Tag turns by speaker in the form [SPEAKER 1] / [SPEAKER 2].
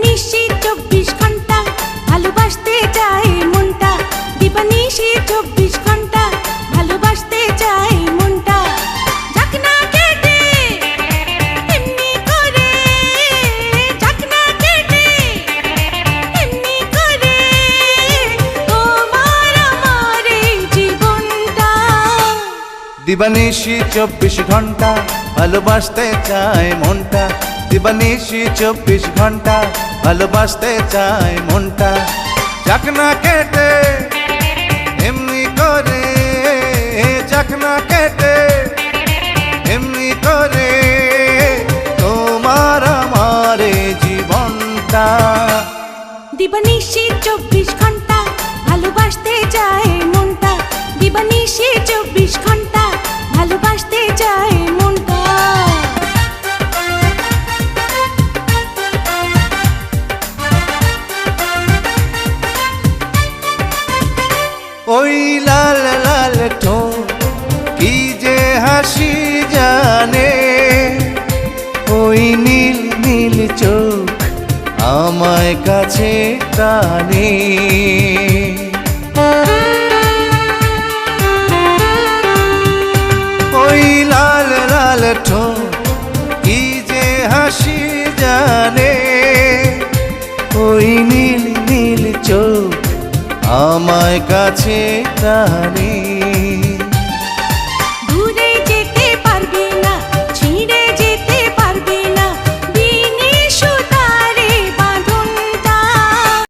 [SPEAKER 1] দিবানিশি 24 ঘন্টা ভালোবাসতে চায় মনটা, দিবানিশি 24 ঘন্টা ভালোবাসতে চায় মনটা। ঝাঁকনা কেটে এমনি করে, ঝাঁকনা কেটে এমনি করে তোমার আমার এই জীবনটা।
[SPEAKER 2] দিবানিশি 24 ঘন্টা ভালোবাসতে চায় মনটা, দিবানিশি 24 ঘন্টা ভালোবাসতে চায় মনটা। ঝাঁকনা কেটে এমনি করে, ঝাঁকনা কেটে এমনি করে তোমার আমার এই জীবনটা।
[SPEAKER 1] দিবানিশি 24 ঘন্টা ভালোবাসতে চায় মনটা, দিবানিশি 24 ঘন্টা ভালোবাসতে চায় মনটা।
[SPEAKER 2] ওই লাল লাল ঠোঁট কি যে হাসি জানে, ওই নীল নীল চোখ আমায় কাছে টানে। ওই লাল লাল ঠোঁট কি যে হাসি জানে, ওই নীল নীল চোখ আমায় কাছে টানে।